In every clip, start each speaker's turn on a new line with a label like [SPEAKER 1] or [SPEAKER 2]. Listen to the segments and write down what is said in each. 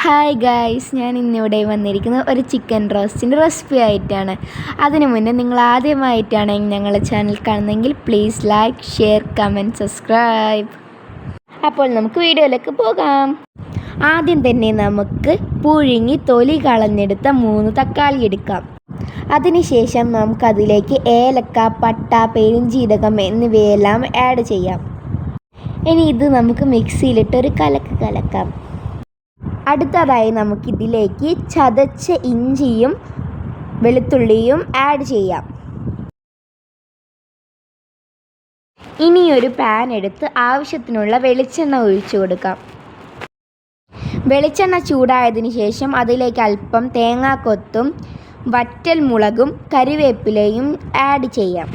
[SPEAKER 1] Hi guys, ഞാൻ ഇന്നിവിടെ വന്നിരിക്കുന്നത് ഒരു ചിക്കൻ റോസ്റ്റിൻ്റെ റെസിപ്പി ആയിട്ടാണ്. അതിനു മുന്നേ നിങ്ങൾ ആദ്യമായിട്ടാണ് ഞങ്ങളുടെ ചാനൽ കാണുന്നതെങ്കിൽ please like, share, comment, subscribe. അപ്പോൾ നമുക്ക് വീഡിയോയിലേക്ക് പോകാം. ആദ്യം തന്നെ നമുക്ക് പുഴുങ്ങി തൊലി കളഞ്ഞെടുത്ത 3 തക്കാളി എടുക്കാം. അതിനുശേഷം നമുക്കതിലേക്ക് ഏലക്ക, പട്ട, പെരുംജീരകം എന്നിവയെല്ലാം ആഡ് ചെയ്യാം. ഇനി ഇത് നമുക്ക് മിക്സിയിലിട്ട് ഒരു കലക്കാം. അടുത്തതായി നമുക്കിതിലേക്ക് ചതച്ച ഇഞ്ചിയും വെളുത്തുള്ളിയും ആഡ് ചെയ്യാം. ഇനിയൊരു പാൻ എടുത്ത് ആവശ്യത്തിനുള്ള വെളിച്ചെണ്ണ ഒഴിച്ചു കൊടുക്കാം. വെളിച്ചെണ്ണ ചൂടായതിനു ശേഷം അതിലേക്ക് അല്പം തേങ്ങാക്കൊത്തും വറ്റൽ മുളകും കറിവേപ്പിലയും ആഡ് ചെയ്യാം.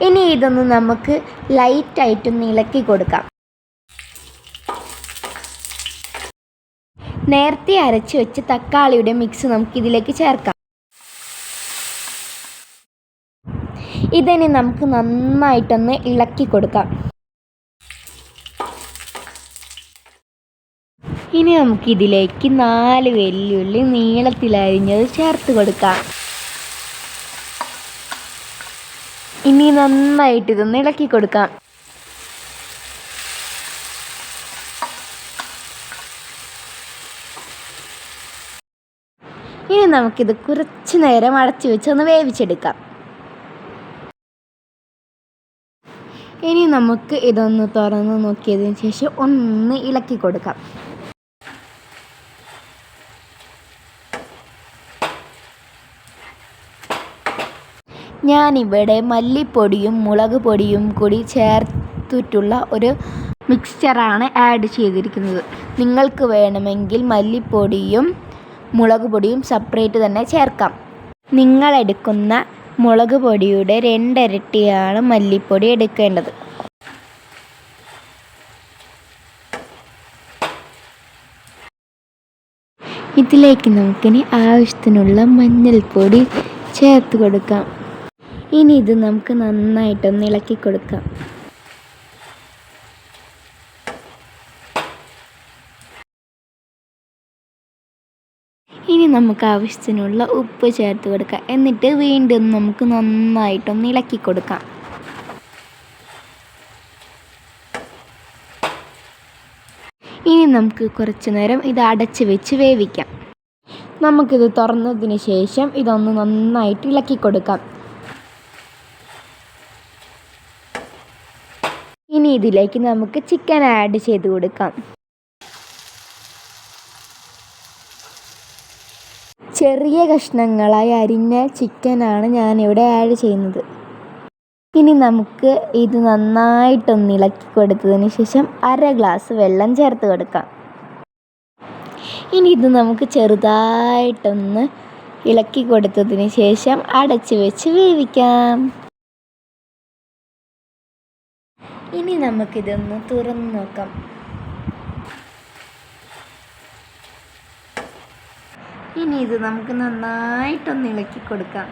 [SPEAKER 1] ഇനി ഇതൊന്ന് നമുക്ക് ലൈറ്റായിട്ടൊന്ന് ഇളക്കി കൊടുക്കാം. നേരത്തെ അരച്ച് വെച്ച് തക്കാളിയുടെ മിക്സ് നമുക്കിതിലേക്ക് ചേർക്കാം. ഇതിനെ നമുക്ക് നന്നായിട്ടൊന്ന് ഇളക്കി കൊടുക്കാം. ഇനി നമുക്കിതിലേക്ക് 4 വെല്ലുള്ളി നീളത്തിലരിഞ്ഞത് ചേർത്ത് കൊടുക്കാം. ഇനി നന്നായിട്ട് ഇതൊന്ന് ഇളക്കി കൊടുക്കാം. ഇനി നമുക്കിത് കുറച്ച് നേരം അടച്ചു വെച്ച് ഒന്ന് വേവിച്ചെടുക്കാം. ഇനി നമുക്ക് ഇതൊന്ന് തുറന്ന് നോക്കിയതിന് ശേഷം ഒന്ന് ഇളക്കി കൊടുക്കാം. ഞാനിവിടെ മല്ലിപ്പൊടിയും മുളക് പൊടിയും കൂടി ചേർത്തിട്ടുള്ള ഒരു മിക്സ്ചറാണ് ആഡ് ചെയ്തിരിക്കുന്നത്. നിങ്ങൾക്ക് വേണമെങ്കിൽ മല്ലിപ്പൊടിയും മുളക് പൊടിയും സെപ്പറേറ്റ് തന്നെ ചേർക്കാം. നിങ്ങളെടുക്കുന്ന മുളക് പൊടിയുടെ 2 ഇരട്ടിയാണ് മല്ലിപ്പൊടി എടുക്കേണ്ടത്. ഇതിലേക്ക് നമുക്കിനി ആവശ്യത്തിനുള്ള മഞ്ഞൾപ്പൊടി ചേർത്ത് കൊടുക്കാം. ഇനി ഇത് നമുക്ക് നന്നായിട്ടൊന്ന് ഇളക്കി കൊടുക്കാം. ഇനി നമുക്ക് ആവശ്യത്തിനുള്ള ഉപ്പ് ചേർത്ത് കൊടുക്കാം. എന്നിട്ട് വീണ്ടും നമുക്ക് നന്നായിട്ടൊന്ന് ഇളക്കി കൊടുക്കാം. ഇനി നമുക്ക് കുറച്ച് നേരം ഇത് അടച്ച് വെച്ച് വേവിക്കാം. നമുക്കിത് തുറന്നതിന് ശേഷം ഇതൊന്ന് നന്നായിട്ട് ഇളക്കി കൊടുക്കാം. ഇനി ഇതിലേക്ക് നമുക്ക് ചിക്കൻ ആഡ് ചെയ്ത് കൊടുക്കാം. ചെറിയ കഷ്ണങ്ങളായി അരിഞ്ഞ ചിക്കനാണ് ഞാനിവിടെ ആഡ് ചെയ്യുന്നത്. ഇനി നമുക്ക് ഇത് നന്നായിട്ടൊന്ന് ഇളക്കി കൊടുത്തതിന് ശേഷം 1/2 ഗ്ലാസ് വെള്ളം ചേർത്ത് കൊടുക്കാം. ഇനി ഇത് നമുക്ക് ചെറുതായിട്ടൊന്ന് ഇളക്കി കൊടുത്തതിന് ശേഷം അടച്ച് വെച്ച് വേവിക്കാം. ഇനി നമുക്കിതൊന്ന് തുറന്ന് നോക്കാം. ഇനി ഇത് നമുക്ക് നന്നായിട്ടൊന്ന് ഇളക്കി കൊടുക്കാം.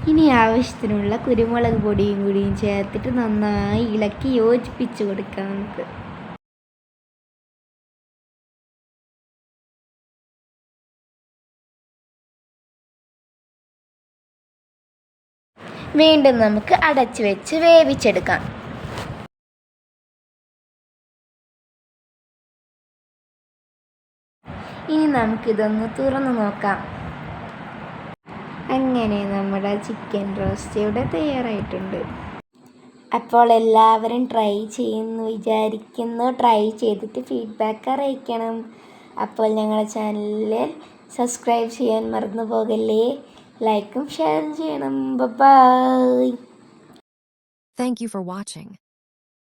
[SPEAKER 1] ഇനി ആവശ്യത്തിനുള്ള കുരുമുളക് പൊടിയും കൂടിയും ചേർത്തിട്ട് നന്നായി ഇളക്കി യോജിപ്പിച്ച് കൊടുക്കാം. നമുക്ക് വീണ്ടും നമുക്ക് അടച്ചു വെച്ച് വേവിച്ചെടുക്കാം. ഇനി നമുക്കിതൊന്ന് തുറന്ന് നോക്കാം. അങ്ങനെ നമ്മുടെ ചിക്കൻ റോസ്റ്റ് ഇവിടെ തയ്യാറായിട്ടുണ്ട്. അപ്പോൾ എല്ലാവരും ട്രൈ ചെയ്യുമെന്ന് വിചാരിക്കുന്നു. ട്രൈ ചെയ്തിട്ട് ഫീഡ്ബാക്ക് അറിയിക്കണം. അപ്പോൾ ഞങ്ങളുടെ ചാനലിൽ സബ്സ്ക്രൈബ് ചെയ്യാൻ മറന്നു പോകല്ലേ. ലൈക്കും ഷെയറും ചെയ്യണം. By.
[SPEAKER 2] Thank you for watching.